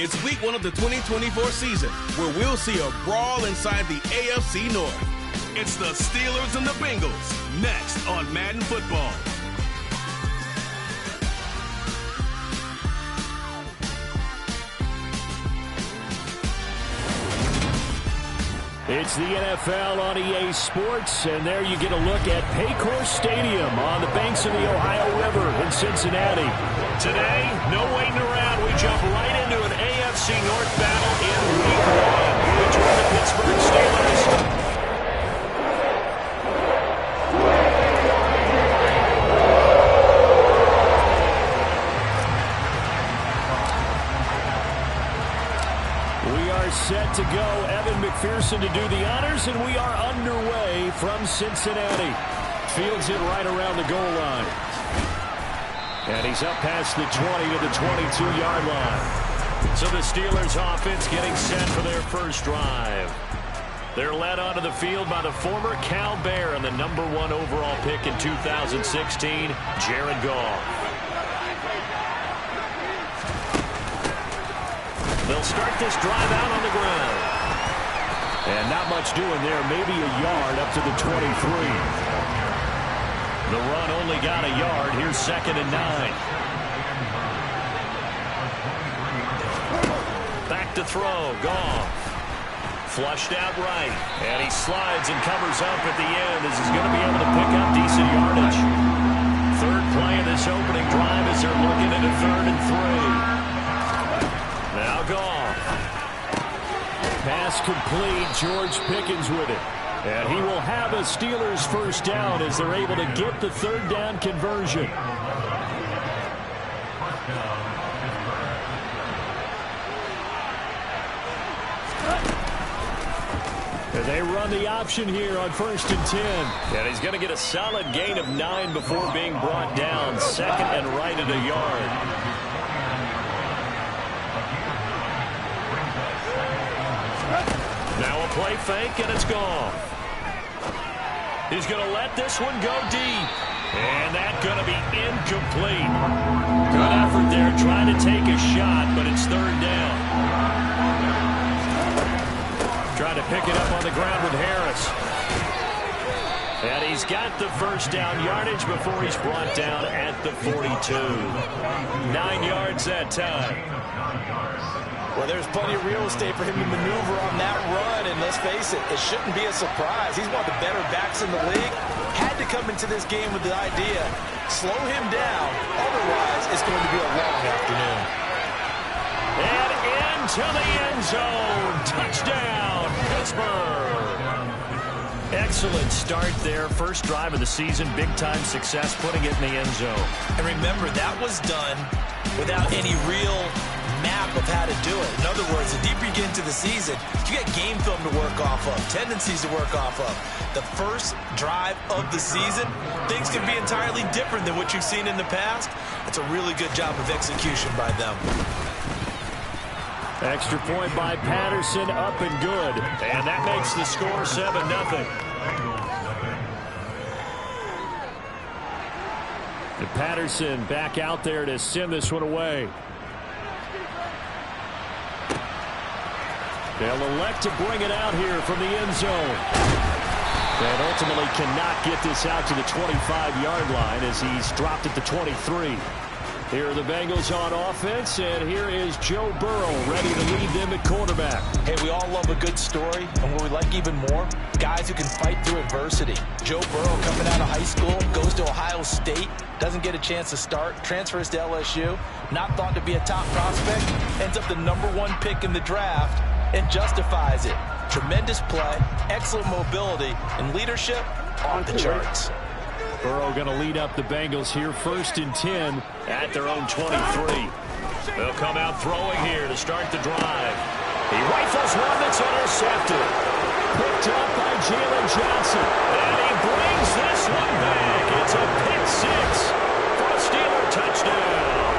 It's week 1 of the 2024 season, where we'll see a brawl inside the AFC North. It's the Steelers and the Bengals, next on Madden Football. It's the NFL on EA Sports, and there you get a look at Paycor Stadium on the banks of the Ohio River in Cincinnati. Today, no waiting around. We jump right into an AFC North battle in Week 1 between the Pittsburgh Steelers. Set to go. Evan McPherson to do the honors, and we are underway from Cincinnati. Fields it right around the goal line. And he's up past the 20 to the 22-yard line. So the Steelers offense getting set for their first drive. They're led onto the field by the former Cal Bear and the #1 overall pick in 2016, Jared Goff. They'll start this drive out on the ground. And not much doing there. Maybe a yard up to the 23. The run only got a yard. Here's 2nd and 9. Back to throw. Goff. Flushed out right. And he slides and covers up at the end as he's going to be able to pick up decent yardage. Third play of this opening drive as they're looking at a 3rd and 3. Now Goff. Pass complete. George Pickens with it. And he will have a Steelers first down as they're able to get the 3rd down conversion. And they run the option here on 1st and 10. And he's going to get a solid gain of 9 before being brought down. 2nd and right at a yard. Now a play fake, and it's gone. He's going to let this one go deep. And that's going to be incomplete. Good effort there trying to take a shot, but it's 3rd down. Trying to pick it up on the ground with Harris. And he's got the first down yardage before he's brought down at the 42. 9 yards that time. Well, there's plenty of real estate for him to maneuver on that run, and let's face it, it shouldn't be a surprise. He's one of the better backs in the league. Had to come into this game with the idea, slow him down, otherwise it's going to be a long afternoon. And into the end zone. Touchdown, Pittsburgh. Excellent start there. First drive of the season, big-time success, putting it in the end zone. And remember, that was done without any real map of how to do it. In other words, the deeper you get into the season, you get game film to work off of, tendencies to work off of. The first drive of the season, things can be entirely different than what you've seen in the past. It's a really good job of execution by them. Extra point by Patterson, up and good. And that makes the score 7-0. And Patterson back out there to send this one away. They'll elect to bring it out here from the end zone. And ultimately cannot get this out to the 25-yard line as he's dropped at the 23. Here are the Bengals on offense, and here is Joe Burrow ready to lead them at quarterback. Hey, we all love a good story, and what we like even more, guys who can fight through adversity. Joe Burrow coming out of high school, goes to Ohio State, doesn't get a chance to start, transfers to LSU, not thought to be a top prospect, ends up the #1 pick in the draft, and justifies it. Tremendous play, excellent mobility, and leadership off the charts. Burrow going to lead up the Bengals here, 1st and 10 at their own 23. They'll come out throwing here to start the drive. He rifles one that's intercepted. Picked up by Jalen Johnson. And he brings this one back. It's a pick 6 for a Steeler touchdown.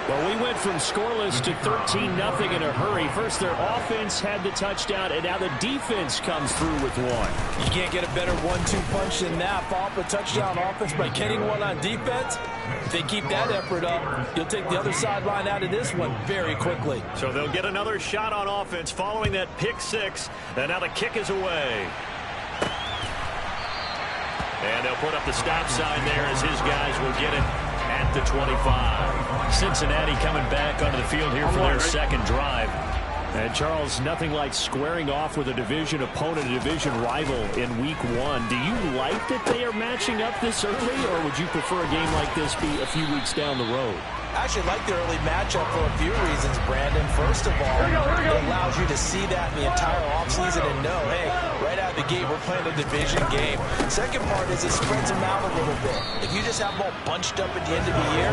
Well, we went from scoreless to 13-0 in a hurry. First, their offense had the touchdown, and now the defense comes through with one. You can't get a better 1-2 punch than that. Follow up a touchdown offense by getting one on defense. If they keep that effort up, you'll take the other sideline out of this one very quickly. So they'll get another shot on offense following that pick six. And now the kick is away. And they'll put up the stop sign there as his guys will get it at the 25. Cincinnati coming back onto the field here for their second drive. And Charles, nothing like squaring off with a division opponent, a division rival in week one. Do you like that they are matching up this early, or would you prefer a game like this be a few weeks down the road? I actually like the early matchup for a few reasons, Brandon. First of all, it allows you to see that in the entire offseason and know, hey, right out of the gate, we're playing a division game. Second part is it spreads them out a little bit. If you just have them all bunched up at the end of the year,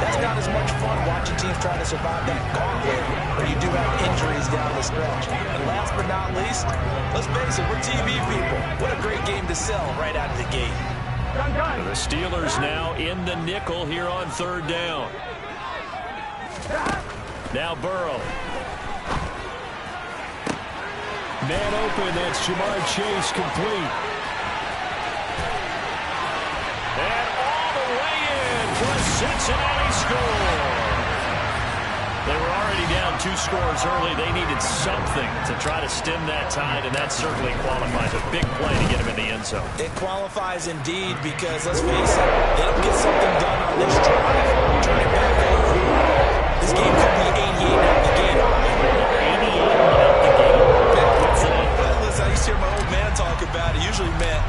that's not as much fun watching teams trying to survive that gauntlet when you do have injuries down the stretch. And last but not least, let's face it, we're TV people. What a great game to sell right out of the gate. The Steelers now in the nickel here on third down. Now Burrow. Man open, that's Jamar Chase complete. And all the way in for a Cincinnati score. They were already down 2 scores early. They needed something to try to stem that tide, and that certainly qualifies. A big play to get him in the end zone. It qualifies indeed because, let's face it, they don't get something done on this drive. Turn it back over. This game could be 88 out the game. 88 out the game. What's that? Well, listen, I used to hear my old man talk about it. Usually meant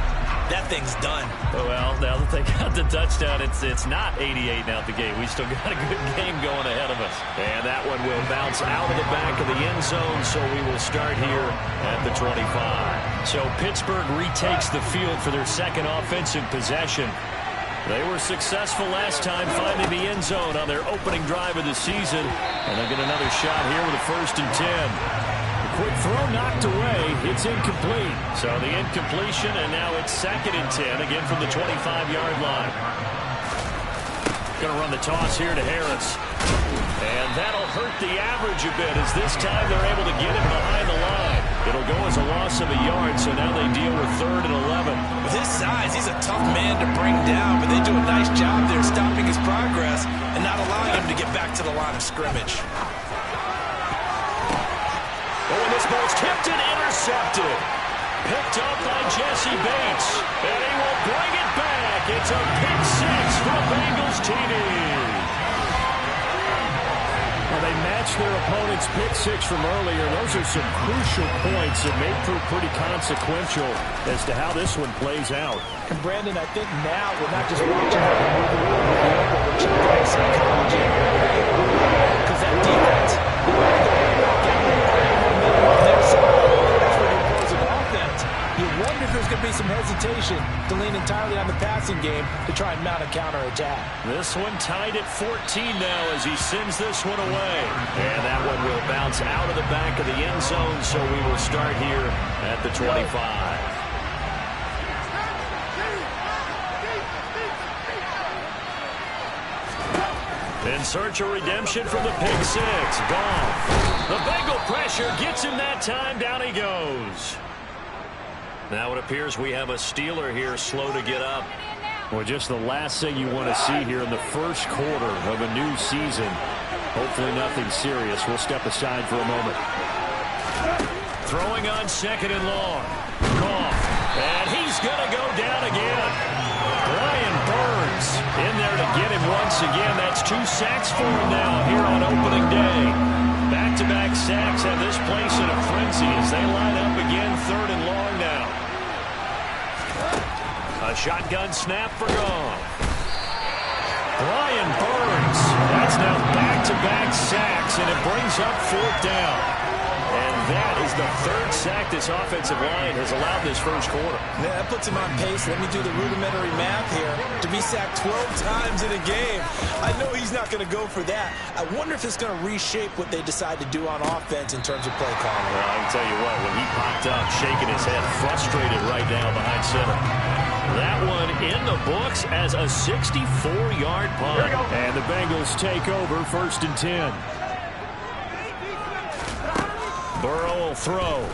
that thing's done. Well, now that they got the touchdown, it's not 88 out the gate. We still got a good game going ahead of us. And that one will bounce out of the back of the end zone, so we will start here at the 25. So Pittsburgh retakes the field for their second offensive possession. They were successful last time finding the end zone on their opening drive of the season. And they'll get another shot here with a 1st and 10. Quick throw knocked away. It's incomplete. So the incompletion, and now it's 2nd and 10, again from the 25-yard line. Going to run the toss here to Harris. And that'll hurt the average a bit, as this time they're able to get him behind the line. It'll go as a loss of a yard, so now they deal with 3rd and 11. With his size, he's a tough man to bring down, but they do a nice job there stopping his progress and not allowing him to get back to the line of scrimmage. Oh, and this ball's tipped and intercepted. Picked up by Jesse Bates. And he will bring it back. It's a pick six for the Bengals TD. Well, they matched their opponent's pick six from earlier. Those are some crucial points that may prove pretty consequential as to how this one plays out. And Brandon, I think now we're not just watching how they move the ball, but we're checking their psychology. Because that defense, you wonder if there's going to be some hesitation to lean entirely on the passing game to try and mount a counterattack. This one tied at 14 now as he sends this one away. And that one will bounce out of the back of the end zone, so we will start here at the 25. In search of redemption from the pick six. Gone. The Bengal pressure gets him that time. Down he goes. Now it appears we have a Steeler here slow to get up. Well, just the last thing you want to see here in the first quarter of a new season. Hopefully nothing serious. We'll step aside for a moment. Throwing on 2nd and long. Goff. And he's going to go down again. Brian Burns in there to get him once again. That's 2 sacks for him now here on opening day. Back-to-back sacks have this place in a frenzy as they line up again 3rd and long now. A shotgun snap for Goff. Brian Burns. That's now back-to-back sacks, and it brings up 4th down. And that is the 3rd sack this offensive line has allowed this first quarter. Yeah, that puts him on pace. Let me do the rudimentary math here. To be sacked 12 times in a game, I know he's not going to go for that. I wonder if it's going to reshape what they decide to do on offense in terms of play calling. Well, I can tell you what, when he popped up, shaking his head, frustrated right now behind center. That one in the books as a 64-yard punt. And the Bengals take over 1st and 10. Burrow will throw.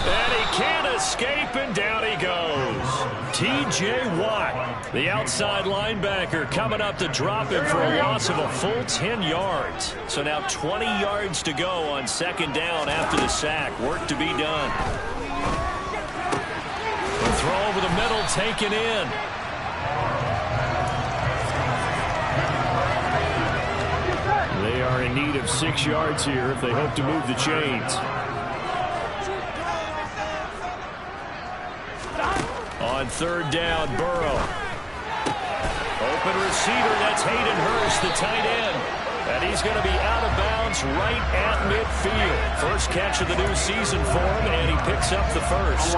And he can't escape, and down he goes. T.J. Watt, the outside linebacker, coming up to drop him for a loss of a full 10 yards. So now 20 yards to go on 2nd down after the sack. Work to be done. The throw over the middle, taken in. They are in need of 6 yards here if they hope to move the chains. On 3rd down, Burrow. Open receiver, that's Hayden Hurst, the tight end. And he's going to be out of bounds right at midfield. First catch of the new season for him, and he picks up the first.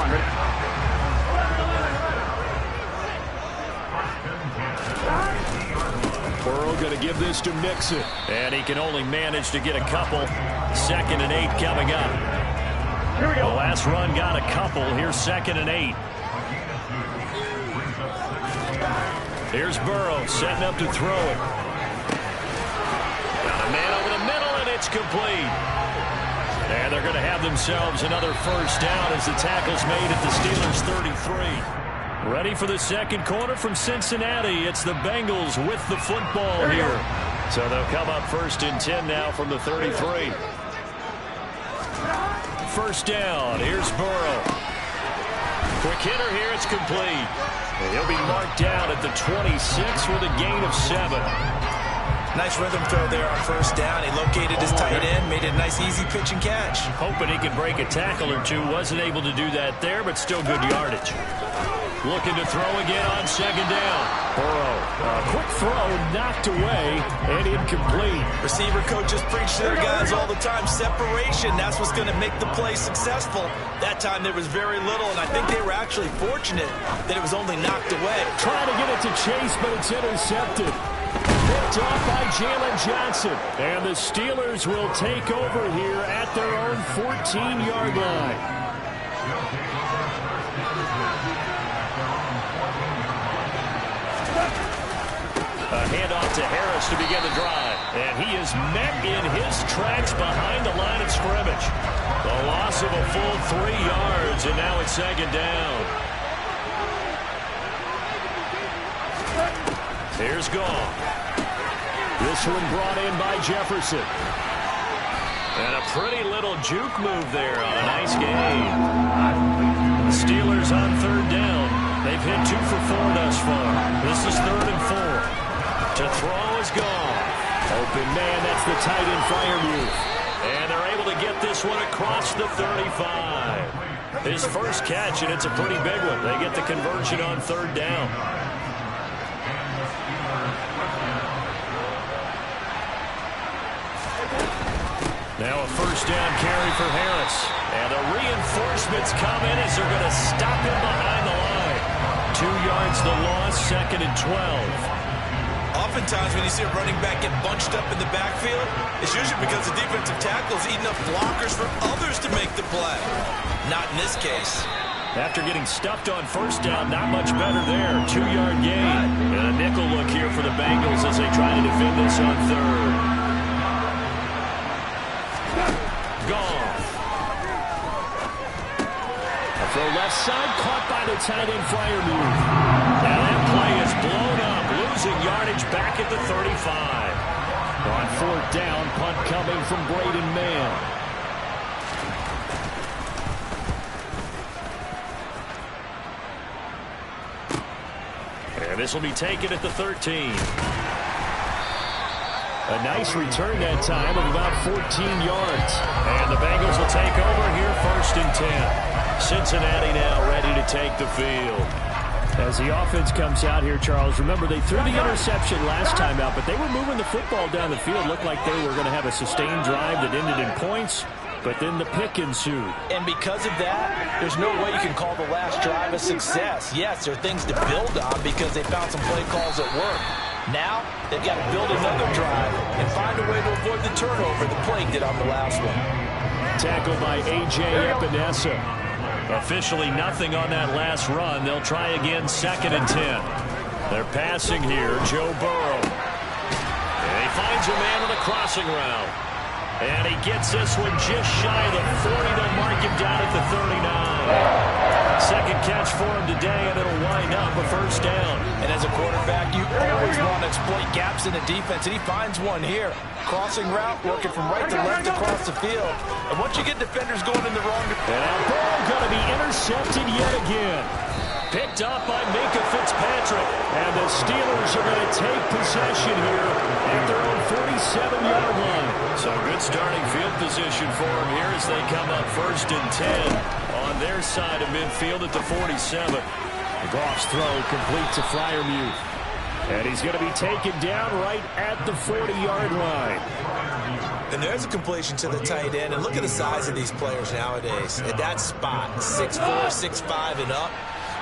Burrow going to give this to Mixon. And he can only manage to get a couple. 2nd and 8 coming up. The last run got a couple. Here's 2nd and 8. Here's Burrow setting up to throw it. Got a man over the middle, and it's complete. And they're going to have themselves another first down as the tackle's made at the Steelers' 33. Ready for the second quarter from Cincinnati. It's the Bengals with the football here. So they'll come up 1st and 10 now from the 33. First down. Here's Burrow. Quick hitter here. It's complete. And he'll be marked down at the 26 with a gain of 7. Nice rhythm throw there on 1st down. He located his tight end, made it a nice easy pitch and catch. Hoping he could break a tackle or two. Wasn't able to do that there, but still good yardage. Looking to throw again on 2nd down. Burrow, a quick throw, knocked away, and incomplete. Receiver coaches preach to their guys all the time. Separation, that's what's going to make the play successful. That time there was very little, and I think they were actually fortunate that it was only knocked away. Trying to get it to Chase, but it's intercepted. Picked off by Jalen Johnson. And the Steelers will take over here at their own 14-yard line. A handoff to Harris to begin the drive. And he is met in his tracks behind the line of scrimmage. The loss of a full 3 yards, and now it's 2nd down. Here's Goff. This one brought in by Jefferson. And a pretty little juke move there on a nice game. The Steelers on 3rd down. They've hit 2 for 4 thus far. This is 3rd and 4. To throw is Goff. Open man, that's the tight end flyer move. And they're able to get this one across the 35. His first catch, and it's a pretty big one. They get the conversion on 3rd down. Now a first down carry for Harris. And the reinforcements come in as they're going to stop him behind the line. 2 yards the loss, 2nd and 12. Oftentimes when you see a running back get bunched up in the backfield, it's usually because the defensive tackle is eating up blockers for others to make the play. Not in this case. After getting stuffed on 1st down, not much better there. 2-yard gain. And a nickel look here for the Bengals as they try to defend this on 3rd. Goff. A throw left side, caught by the tight end flyer move. And that play is blown up, losing yardage back at the 35. On 4th down, punt coming from Braden Mann. And this will be taken at the 13. A nice return that time of about 14 yards. And the Bengals will take over here 1st and 10. Cincinnati now ready to take the field. As the offense comes out here, Charles, remember they threw the interception last time out, but they were moving the football down the field. Looked like they were going to have a sustained drive that ended in points, but then the pick ensued. And because of that, there's no way you can call the last drive a success. Yes, there are things to build on because they found some play calls that work. Now, they've got to build another drive and find a way to avoid the turnover the play did on the last one. Tackled by A.J. Epinesa. Officially nothing on that last run. They'll try again, 2nd and 10. They're passing here, Joe Burrow. And he finds a man on the crossing route. And he gets this one just shy of the 40. They'll mark him down at the 39. Second catch for him today, and it'll wind up a first down. And as a quarterback, you always want to exploit gaps in the defense, and he finds one here. Crossing route, working from right to left across the field. And once you get defenders going in the wrong... And that ball going to be intercepted yet again. Picked up by Minka Fitzpatrick. And the Steelers are going to take possession here at their own 47-yard line. So good starting field position for them here as they come up 1st and 10 on their side of midfield at the 47. Goff's throw complete to Freiermuth. And he's going to be taken down right at the 40-yard line. And there's a completion to the tight end. And look at the size of these players nowadays. At that spot, 6'4", 6'5", and up.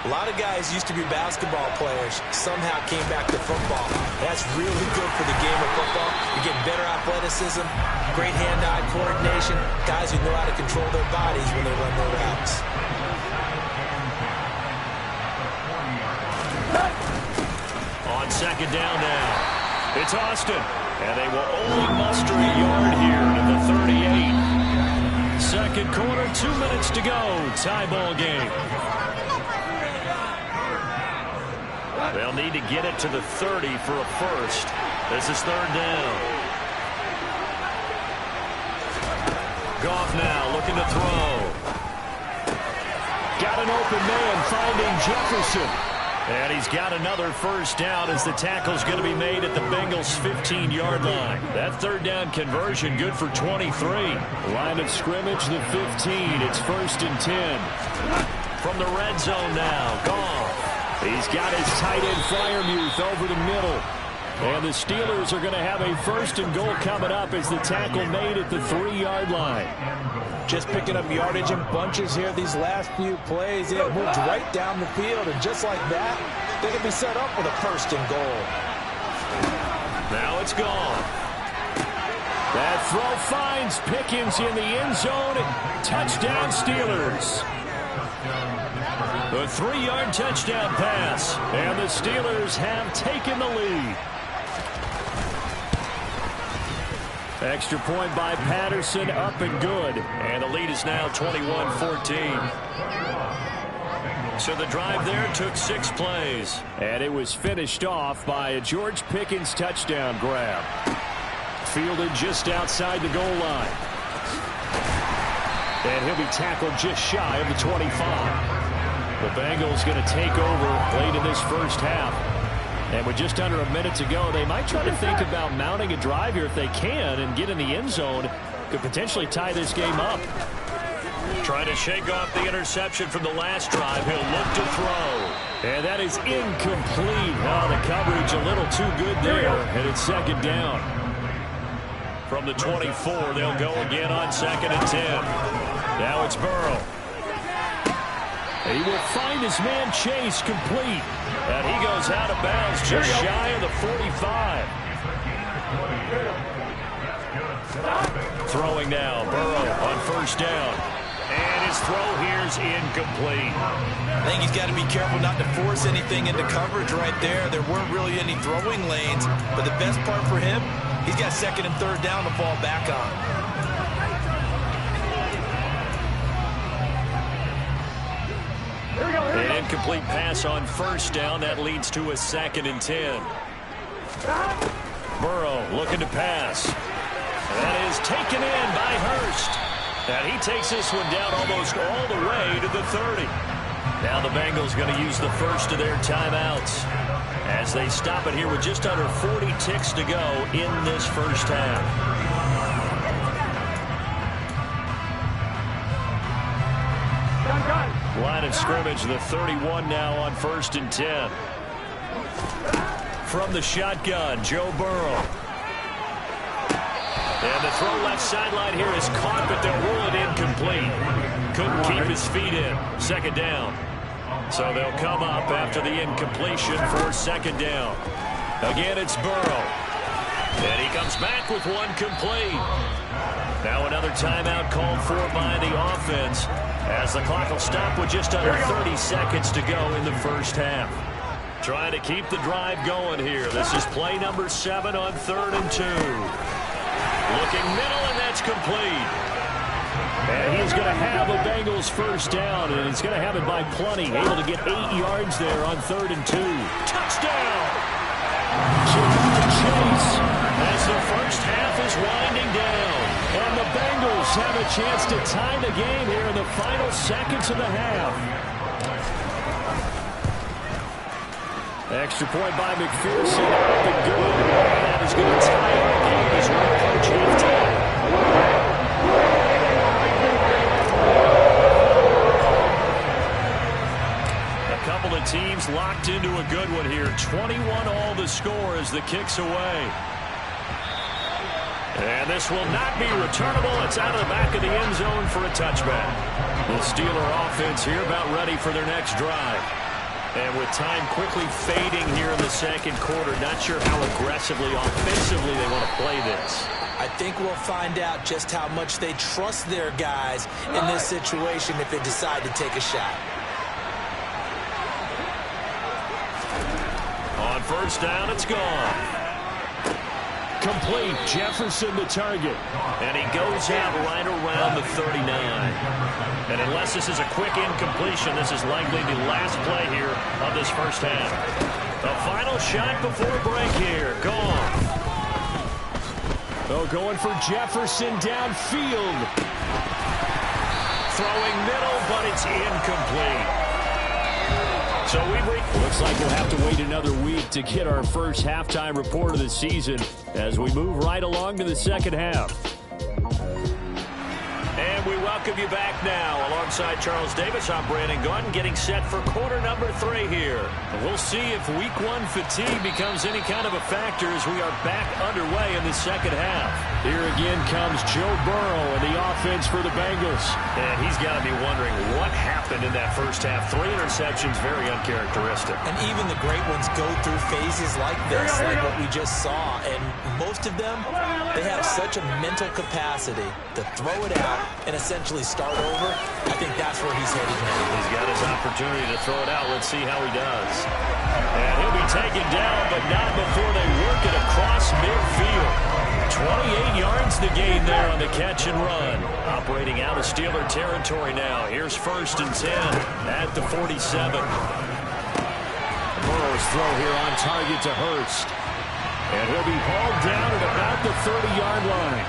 A lot of guys used to be basketball players, somehow came back to football. That's really good for the game of football. You get better athleticism, great hand-eye coordination, guys who know how to control their bodies when they run their routes. On 2nd down now, it's Austin. And they will only muster a yard here to the 38. Second quarter, 2 minutes to go. Tie ball game. They'll need to get it to the 30 for a first. This is 3rd down. Goff now looking to throw. Got an open man finding Jefferson. And he's got another first down as the tackle's going to be made at the Bengals' 15-yard line. That 3rd down conversion good for 23. Line of scrimmage, the 15. It's 1st and 10. From the red zone now, Goff. He's got his tight end Freiermuth over the middle. And the Steelers are going to have a 1st and goal coming up as the tackle made at the 3-yard line. Just picking up yardage in bunches here these last few plays. It moved right down the field, and just like that, they can be set up with a 1st and goal. Now it's gone. That throw finds Pickens in the end zone. Touchdown Steelers. The 3-yard touchdown pass, and the Steelers have taken the lead. Extra point by Patterson, up and good. And the lead is now 21-14. So the drive there took 6 plays. And it was finished off by a George Pickens touchdown grab. Fielded just outside the goal line. And he'll be tackled just shy of the 25. The Bengals going to take over late in this first half. And with just under a minute to go, they might try to think about mounting a drive here if they can and get in the end zone. Could potentially tie this game up. Trying to shake off the interception from the last drive. He'll look to throw. And that is incomplete. Oh, the coverage a little too good there. And it's 2nd down. From the 24, they'll go again on 2nd and 10. Now it's Burrow. He will find his man Chase complete. And he goes out of bounds just shy of the 45. Throwing now, Burrow on 1st down. And his throw here is incomplete. I think he's got to be careful not to force anything into coverage right there. There weren't really any throwing lanes. But the best part for him, he's got 2nd and 3rd down to fall back on. An incomplete pass on 1st down. That leads to a 2nd and 10. Burrow looking to pass. That is taken in by Hurst. And he takes this one down almost all the way to the 30. Now the Bengals going to use the first of their timeouts as they stop it here with just under 40 ticks to go in this first half. Line of scrimmage, the 31 now on 1st and 10. From the shotgun, Joe Burrow. And the throw left sideline here is caught, but they'll rule it incomplete. Couldn't keep his feet in. 2nd down. So they'll come up after the incompletion for 2nd down. Again, it's Burrow. And he comes back with one complete. Now another timeout called for by the offense. As the clock will stop with just under 30 seconds to go in the first half. Trying to keep the drive going here. This is play number 7 on 3rd and 2. Looking middle, and that's complete. And he's going to have a Bengals first down, and he's going to have it by plenty. Able to get 8 yards there on 3rd and 2. Touchdown! Kick out the chase as the first half is winding down. And the Bengals have a chance to tie the game here in the final seconds of the half. Extra point by McPherson. Up and good. That is going to tie the game as we approach halftime. A couple of teams locked into a good one here. 21 all the score as the kick's away. And this will not be returnable. It's out of the back of the end zone for a touchback. The Steeler offense here about ready for their next drive. And with time quickly fading here in the second quarter, not sure how aggressively, offensively they want to play this. I think we'll find out just how much they trust their guys in this situation if they decide to take a shot. On first down, it's gone. Complete. Jefferson the target. And he goes out right around the 39. And unless this is a quick incompletion, this is likely the last play here of this first half. The final shot before break here. Gone. Oh, going for Jefferson downfield. Throwing middle, but it's incomplete. So looks like we'll have to wait another week to get our first halftime report of the season as we move right along to the second half. And we welcome you back now. Alongside Charles Davis, I'm Brandon Gaudin, getting set for quarter number 3 here. And we'll see if week 1 fatigue becomes any kind of a factor as we are back underway in the second half. Here again comes Joe Burrow and the offense for the Bengals. And he's got to be wondering what happened in that first half. 3 interceptions, very uncharacteristic. And even the great ones go through phases like this, like what we just saw. And most of them, they have such a mental capacity to throw it out and essentially start over. I think that's where he's headed now. He's got his opportunity to throw it out. Let's see how he does. And he'll be taken down, but not before they work it across midfield. 28 yards the gain there on the catch and run. Operating out of Steeler territory now. Here's 1st and 10 at the 47. Burrow's throw here on target to Hurst. And he'll be hauled down at about the 30-yard line.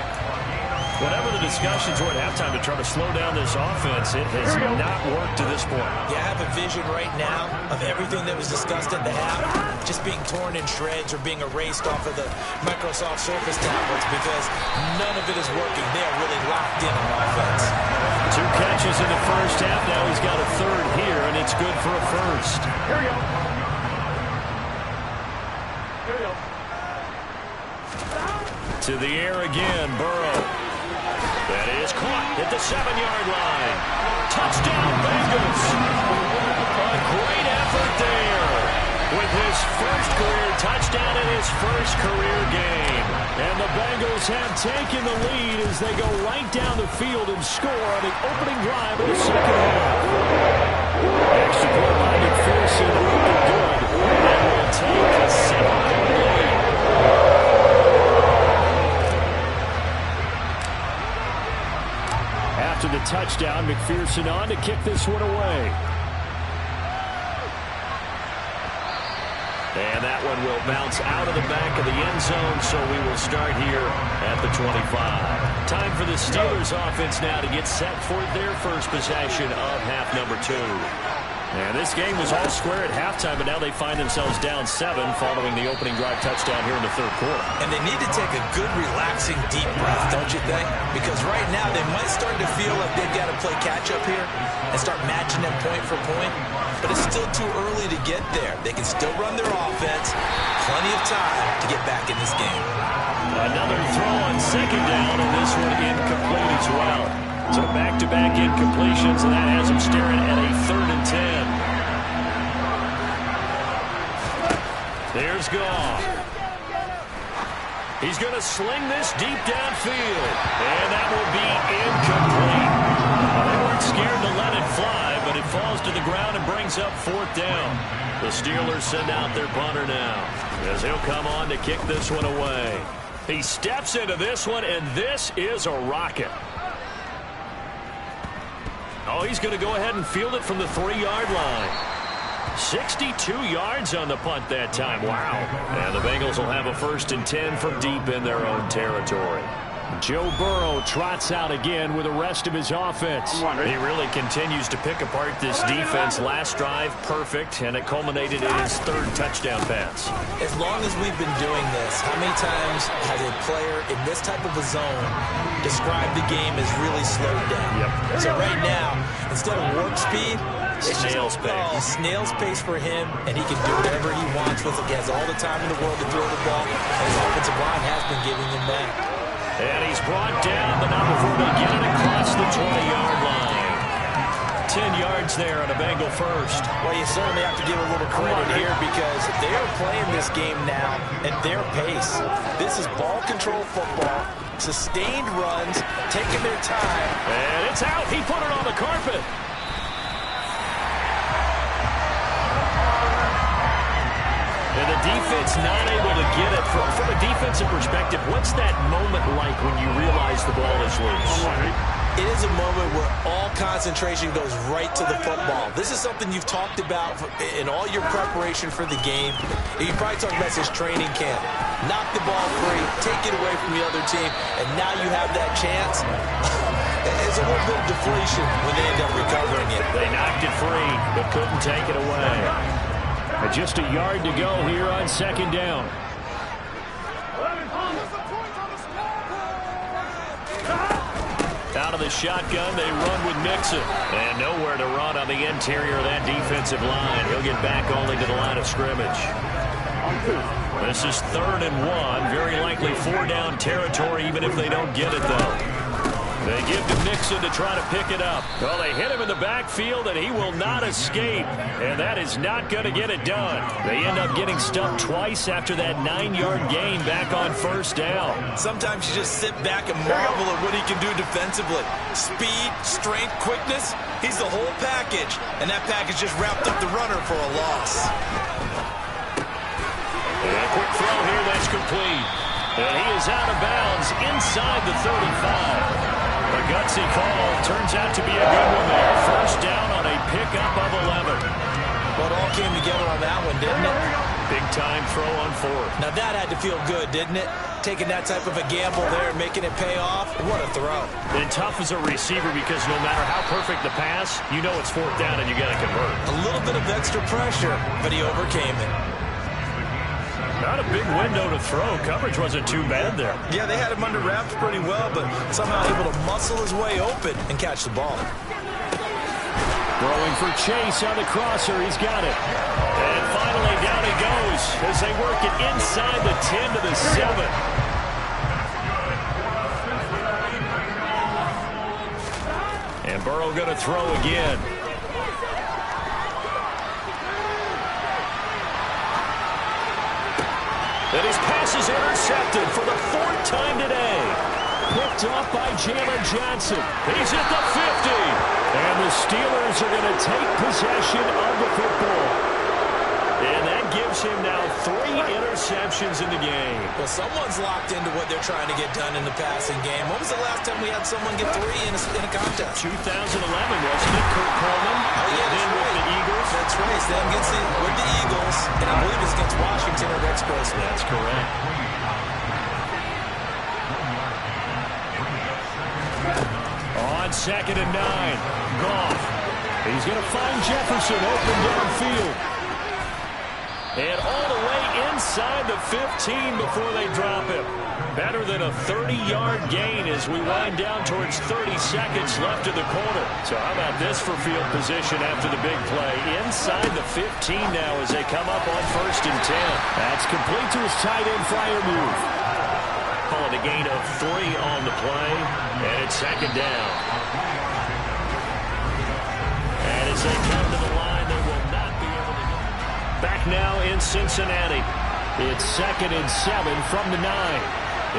Whatever the discussions were at halftime to try to slow down this offense, it has not worked to this point. Yeah, I have a vision right now of everything that was discussed at the half just being torn in shreds or being erased off of the Microsoft Surface tablets because none of it is working. They are really locked in on offense. 2 catches in the first half. Now he's got a 3rd here, and it's good for a first. Here we go. Here we go. To the air again, Burrow. That is caught at the 7-yard line. Touchdown, Bengals. A great effort there with his first career touchdown in his first career game. And the Bengals have taken the lead as they go right down the field and score on the opening drive of the second half. Extra point by McPherson, looking good. And will take a 7-point lead. After the touchdown, McPherson on to kick this one away. And that one will bounce out of the back of the end zone, so we will start here at the 25. Time for the Steelers offense now to get set for their first possession of half number 2. And this game was all square at halftime, but now they find themselves down 7 following the opening drive touchdown here in the 3rd quarter. And they need to take a good, relaxing, deep breath, don't you think? Because right now they might start to feel like they've got to play catch-up here and start matching them point for point. But it's still too early to get there. They can still run their offense. Plenty of time to get back in this game. Another throw on 2nd down, and this one incomplete as well. So back-to-back incompletions, and that has him staring at a 3rd and 10. There's Goff. He's going to sling this deep downfield, and that will be incomplete. They were looked scared to let it fly, but it falls to the ground and brings up 4th down. The Steelers send out their punter now, as he'll come on to kick this one away. He steps into this one, and this is a rocket. Oh, he's going to go ahead and field it from the 3-yard line. 62 yards on the punt that time. Wow. And the Bengals will have a 1st and 10 from deep in their own territory. Joe Burrow trots out again with the rest of his offense. He really continues to pick apart this defense. Last drive, perfect, and it culminated in his 3rd touchdown pass. As long as we've been doing this, how many times has a player in this type of a zone described the game as really slowed down? Yep. So right now, instead of warp speed, snail's pace. Snail's pace for him, and he can do whatever he wants with it. He has all the time in the world to throw the ball, and his offensive line has been giving him that. And he's brought down, but not before they get it across the 20-yard line. 10 yards there on a Bengal first. Well, you certainly have to give a little credit here because they are playing this game now at their pace. This is ball control football, sustained runs, taking their time. And it's out. He put it on the carpet. And the defense not able to get it. From a defensive perspective, what's that moment like when you realize the ball is loose? It is a moment where all concentration goes right to the football. This is something you've talked about in all your preparation for the game. You probably talked about this training camp. Knock the ball free, take it away from the other team, and now you have that chance. It's a little bit of deflation when they end up recovering it. They knocked it free, but couldn't take it away. And just a yard to go here on 2nd down. Out of the shotgun, they run with Mixon. And nowhere to run on the interior of that defensive line. He'll get back only to the line of scrimmage. This is 3rd and 1. Very likely 4-down territory, even if they don't get it, though. They give to Mixon to try to pick it up. Well, they hit him in the backfield, and he will not escape. And that is not going to get it done. They end up getting stumped twice after that 9-yard gain back on 1st down. Sometimes you just sit back and marvel at what he can do defensively. Speed, strength, quickness. He's the whole package. And that package just wrapped up the runner for a loss. And a quick throw here, that's complete. And he is out of bounds inside the 35. A gutsy call turns out to be a good one there. 1st down on a pickup of 11. Well, it all came together on that one, didn't it? Big time throw on 4th. Now that had to feel good, didn't it? Taking that type of a gamble there and making it pay off. What a throw. And tough as a receiver because no matter how perfect the pass, you know it's 4th down and you got to convert. A little bit of extra pressure, but he overcame it. Not a big window to throw. Coverage wasn't too bad there. Yeah, they had him under wraps pretty well, but somehow able to muscle his way open and catch the ball. Throwing for Chase on the crosser. He's got it. And finally down he goes as they work it inside the 10 to the 7. And Burrow going to throw again. And his pass is intercepted for the 4th time today. Picked off by Jalen Johnson. He's at the 50. And the Steelers are going to take possession of the football. And that gives him now 3 interceptions in the game. Well, someone's locked into what they're trying to get done in the passing game. When was the last time we had someone get 3 in a contest? 2011, wasn't it? Kurt Coleman. Oh, yeah, then with the Eagles. That's right. Then gets with the Eagles. And I believe it's against Washington or Rex Grossman. That's correct. On 2nd and 9. Goff. He's going to find Jefferson open downfield. And all the way inside the 15 before they drop him. Better than a 30-yard gain as we wind down towards 30 seconds left in the quarter. So how about this for field position after the big play? Inside the 15 now as they come up on 1st and 10. That's complete to his tight end flyer move. Calling a gain of 3 on the play. And it's 2nd down. And as they come to the line, they will not be able to get back now in Cincinnati. It's 2nd and 7 from the 9.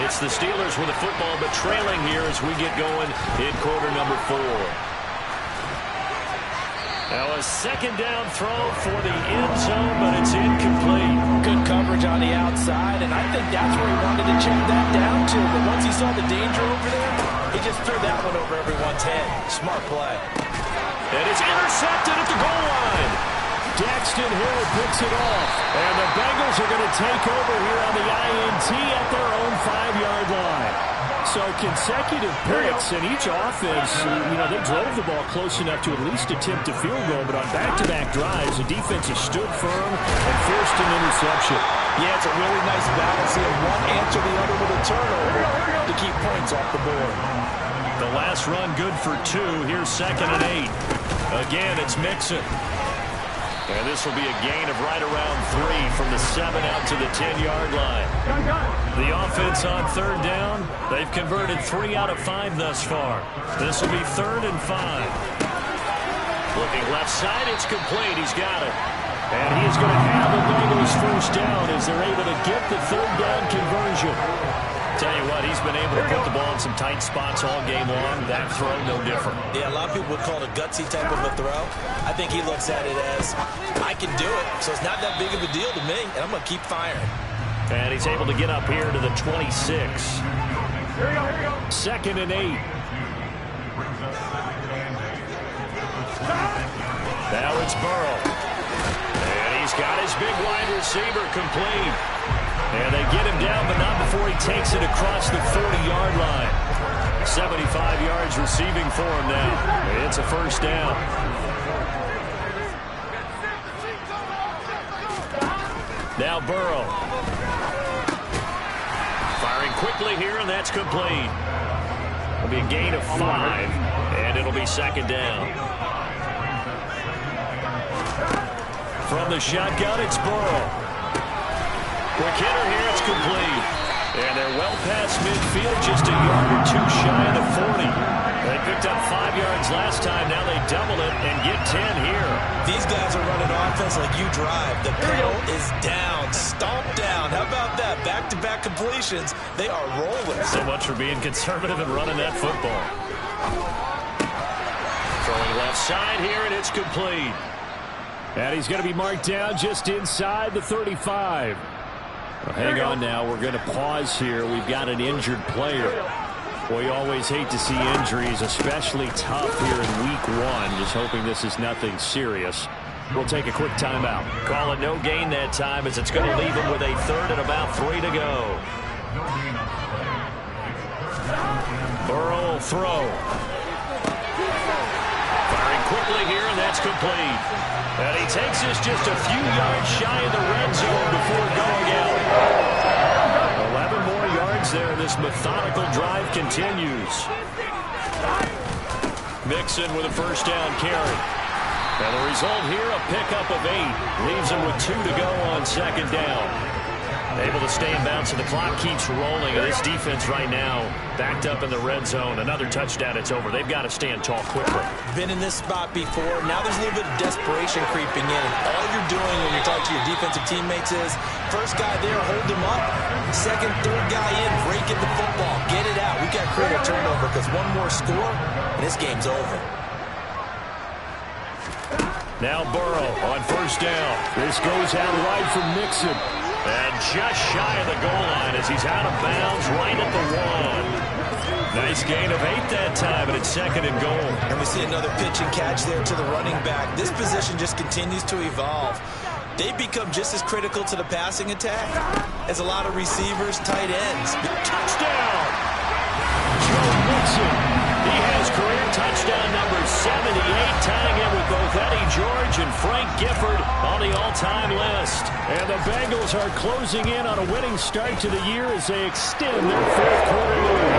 It's the Steelers with the football, but trailing here as we get going in quarter number 4. Now a second down throw for the end zone, but it's incomplete. Good coverage on the outside, and I think that's where he wanted to check that down to. But once he saw the danger over there, he just threw that one over everyone's head. Smart play. And it's intercepted at the goal line. Daxton Hill picks it off. And the Bengals are going to take over here on the INT at their own 5-yard line. So consecutive picks, and each offense, they drove the ball close enough to at least attempt a field goal, but on back-to-back drives, the defense has stood firm and forced an interception. Yeah, it's a really nice balance here. One answer the other with a turnover to keep points off the board. The last run good for 2. Here's 2nd and 8. Again, it's Mixon. And this will be a gain of right around 3 from the 7 out to the 10-yard line. The offense on 3rd down, they've converted 3 out of 5 thus far. This will be 3rd and 5. Looking left side, it's complete. He's got it. And he is going to have the Bengals first down as they're able to get the 3rd down conversion. Tell you what, he's been able to put the ball in some tight spots all game long. That throw, no different. Yeah, a lot of people would call it a gutsy type of a throw. I think he looks at it as, I can do it, so it's not that big of a deal to me, and I'm going to keep firing. And he's able to get up here to the 26. 2nd and 8. Now it's Burrow. And he's got his big wide receiver complete. And they get him down, but not before he takes it across the 40-yard line. 75 yards receiving for him now. It's a first down. Now Burrow. Firing quickly here, and that's complete. It'll be a gain of 5, and it'll be 2nd down. From the shotgun, it's Burrow. Quick hitter here, it's complete. And they're well past midfield, just a yard or 2 shy of the 40. They picked up 5 yards last time, now they double it and get 10 here. These guys are running offense like you drive. The pedal is down, stomped down. How about that? Back-to-back completions. They are rolling. So much for being conservative and running that football. Throwing left side here, and it's complete. And he's going to be marked down just inside the 35. Well, hang on now. We're going to pause here. We've got an injured player. Well, you always hate to see injuries, especially tough here in week 1. Just hoping this is nothing serious. We'll take a quick timeout. Call it no gain that time as it's going to leave him with a 3rd and about 3 to go. Burrow will throw. Firing quickly here, and that's complete. And he takes this just a few yards shy of the red zone before going out. 11 more yards there. This methodical drive continues. Mixon with a first down carry. And the result here, a pickup of 8. Leaves him with 2 to go on 2nd down. Able to stay in bounds, and the clock keeps rolling. And this defense right now backed up in the red zone. Another touchdown, it's over. They've got to stand tall quickly. Been in this spot before. Now there's a little bit of desperation creeping in. And all you're doing when you're talking to your defensive teammates is, first guy there, hold him up. Second, third guy in, break in the football. Get it out. We've got to create a turnover because one more score, and this game's over. Now Burrow on first down. This goes out wide from Mixon. And just shy of the goal line as he's out of bounds right at the 1. Nice gain of 8 that time, and it's 2nd and goal. And we see another pitch and catch there to the running back. This position just continues to evolve. They become just as critical to the passing attack as a lot of receivers, tight ends. Touchdown! Joe Mixon. He has career touchdown number 78, tying him with both Eddie George and Frank Gifford on the all-time list. And the Bengals are closing in on a winning start to the year as they extend their 4th quarter lead.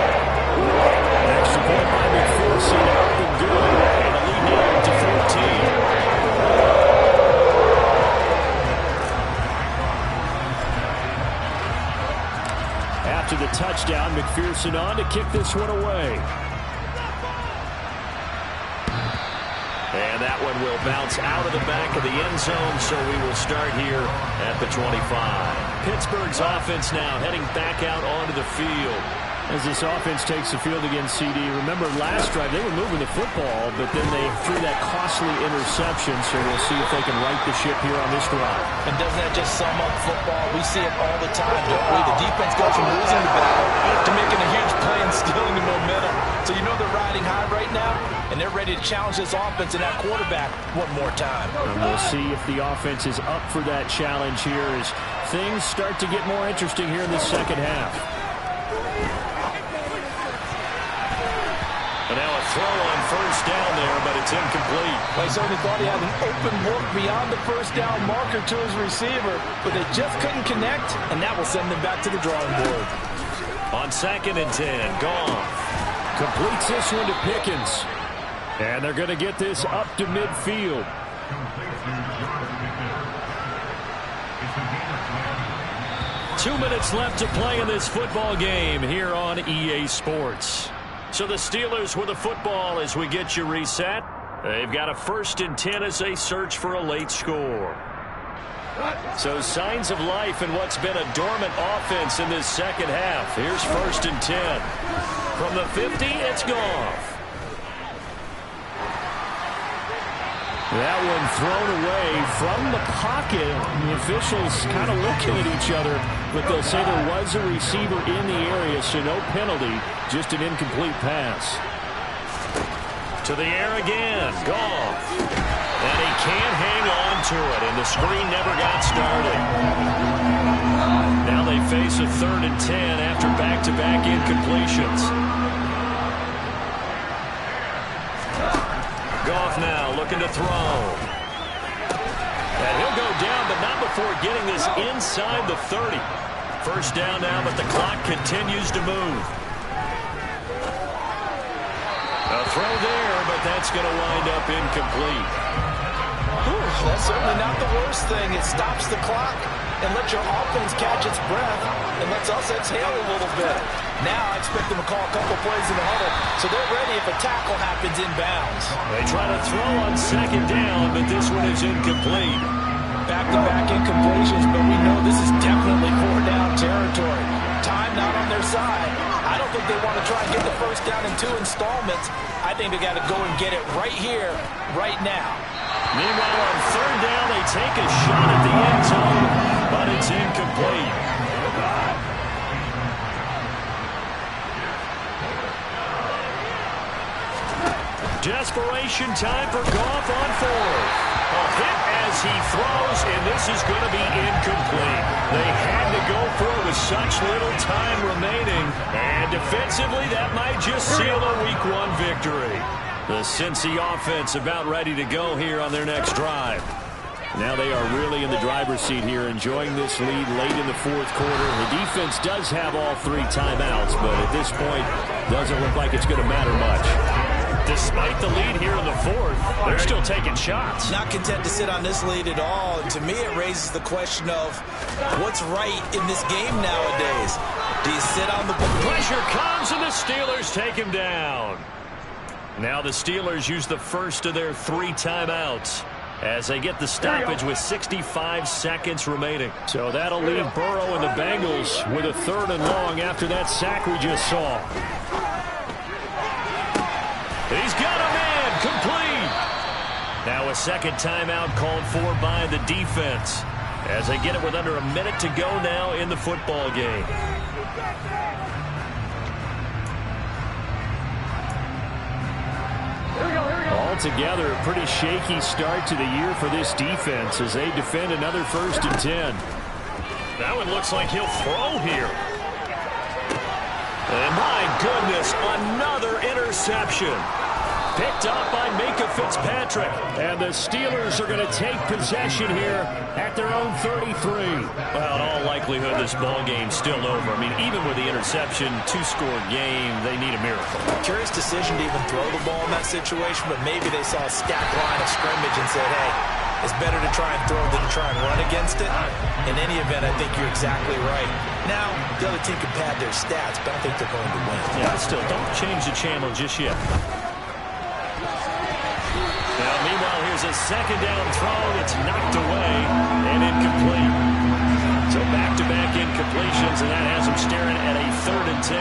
Extra point by McPherson to help them good, and the lead now to 14. After the touchdown, McPherson on to kick this one away. And that one will bounce out of the back of the end zone, so we will start here at the 25. Pittsburgh's offense now heading back out onto the field. As this offense takes the field against CD. Remember, last drive, they were moving the football, but then they threw that costly interception, so we'll see if they can right the ship here on this drive. And doesn't that just sum up football? We see it all the time, don't we? The defense goes from losing the battle to making a huge play and stealing the momentum. So you know they're riding high right now, and they're ready to challenge this offense and that quarterback one more time. And we'll see if the offense is up for that challenge here as things start to get more interesting here in the second half. And now a throw on first down there, but it's incomplete. Well, he certainly thought he had an open look beyond the first down marker to his receiver, but they just couldn't connect, and that will send them back to the drawing board. On 2nd and 10, Goff completes this one to Pickens. And they're going to get this up to midfield. Two minutes left to play in this football game here on EA Sports. So the Steelers with the football as we get you reset. They've got a 1st and 10 as they search for a late score. So signs of life in what's been a dormant offense in this second half. Here's 1st and 10. From the 50, it's Goff. That one thrown away from the pocket. The officials kind of looking at each other, but they'll say there was a receiver in the area, so no penalty, just an incomplete pass. To the air again, Goff. And he can't hang on to it, and the screen never got started. Now they face a 3rd and 10 after back-to-back incompletions. Goff now looking to throw. And he'll go down, but not before getting this inside the 30. First down now, but the clock continues to move. A throw there, but that's going to wind up incomplete. That's certainly not the worst thing. It stops the clock and lets your offense catch its breath and lets us exhale a little bit. Now I expect them to call a couple plays in the huddle, so they're ready if a tackle happens inbounds. They try to throw on 2nd down, but this one is incomplete. Back-to-back incompletions, but we know this is definitely 4-down territory. Time not on their side. I don't think they want to try and get the first down in 2 installments. I think they got to go and get it right here, right now. Meanwhile, on 3rd down, they take a shot at the end zone, but it's incomplete. Desperation time for Goff on 4th. A hit as he throws, and this is going to be incomplete. They had to go for it with such little time remaining, and defensively, that might just seal a Week 1 victory. The Cincy offense about ready to go here on their next drive. Now they are really in the driver's seat here, enjoying this lead late in the 4th quarter. The defense does have all 3 timeouts, but at this point, doesn't look like it's going to matter much. Despite the lead here in the 4th, they're still taking shots. Not content to sit on this lead at all. And to me, it raises the question of what's right in this game nowadays. Do you sit on the ball? Pressure comes, and the Steelers take him down. Now the Steelers use the first of their 3 timeouts as they get the stoppage with 65 seconds remaining. So that'll leave Burrow and the Bengals with a 3rd and long after that sack we just saw. He's got a man, complete. Now a 2nd timeout called for by the defense as they get it with under a minute to go now in the football game. Altogether, a pretty shaky start to the year for this defense as they defend another 1st and 10. That one looks like he'll throw here. And my goodness, another interception. Picked up by Minka Fitzpatrick. And the Steelers are going to take possession here at their own 33. Well, in all likelihood, this ball game's still over. I mean, even with the interception, 2-score game, they need a miracle. Curious decision to even throw the ball in that situation, but maybe they saw a stacked line of scrimmage and said, hey, it's better to try and throw than to try and run against it. In any event, I think you're exactly right. Now, the other team can pad their stats, but I think they're going to win. Yeah, still, don't change the channel just yet. Now, meanwhile, here's a 2nd down throw. It's knocked away and incomplete. So back-to-back incompletions, and that has them staring at a 3rd and 10.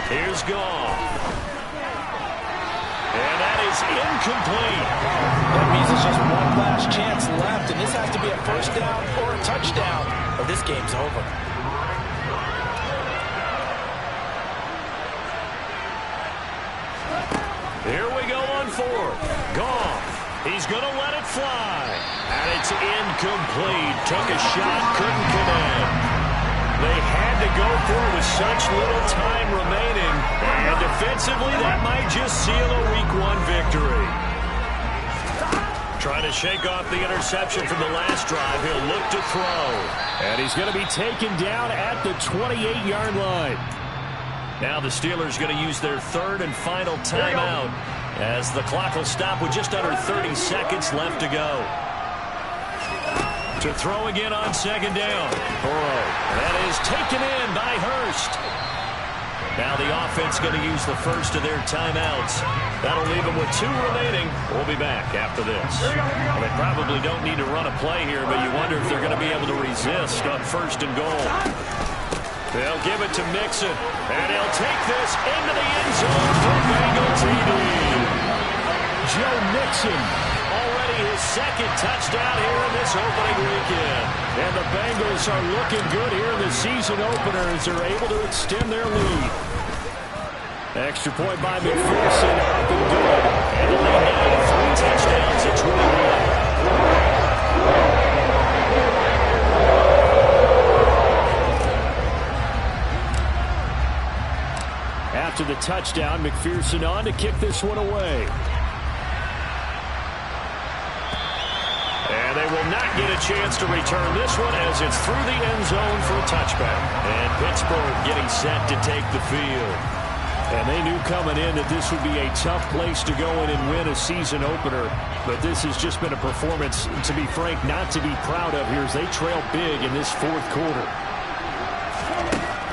Here's Goff. And that is incomplete. That means there's just one last chance left, and this has to be a first down or a touchdown, or this game's over. Here we go on fourth. Goff. He's going to let it fly. And it's incomplete. Took a shot, couldn't connect. They had to go for it with such little time remaining. And defensively, that might just seal a Week 1 victory. Trying to shake off the interception from the last drive. He'll look to throw. And he's going to be taken down at the 28-yard line. Now the Steelers going to use their third and final timeout as the clock will stop with just under 30 seconds left to go. To throw again on second down. Burrow. That is taken in by Hurst. Now the offense going to use the first of their timeouts. That'll leave them with 2 remaining. We'll be back after this. Well, they probably don't need to run a play here, but you wonder if they're going to be able to resist on first and goal. They'll give it to Mixon, and he'll take this into the end zone for Bengal TD. Joe Mixon, already his second touchdown here in this opening weekend. And the Bengals are looking good here in the season opener as they're able to extend their lead. Extra point by McPherson, up and good. And the lead now to 3 touchdowns at 21. After the touchdown, McPherson on to kick this one away. And they will not get a chance to return this one as it's through the end zone for a touchback. And Pittsburgh getting set to take the field. And they knew coming in that this would be a tough place to go in and win a season opener. But this has just been a performance, to be frank, not to be proud of here as they trail big in this fourth quarter.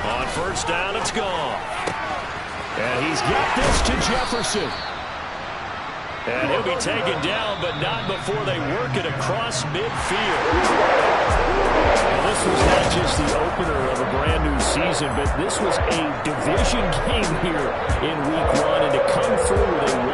On first down, it's gone. And he's got this to Jefferson. And he'll be taken down, but not before they work it across midfield. This was not just the opener of a brand new season, but this was a division game here in Week 1. And to come through with a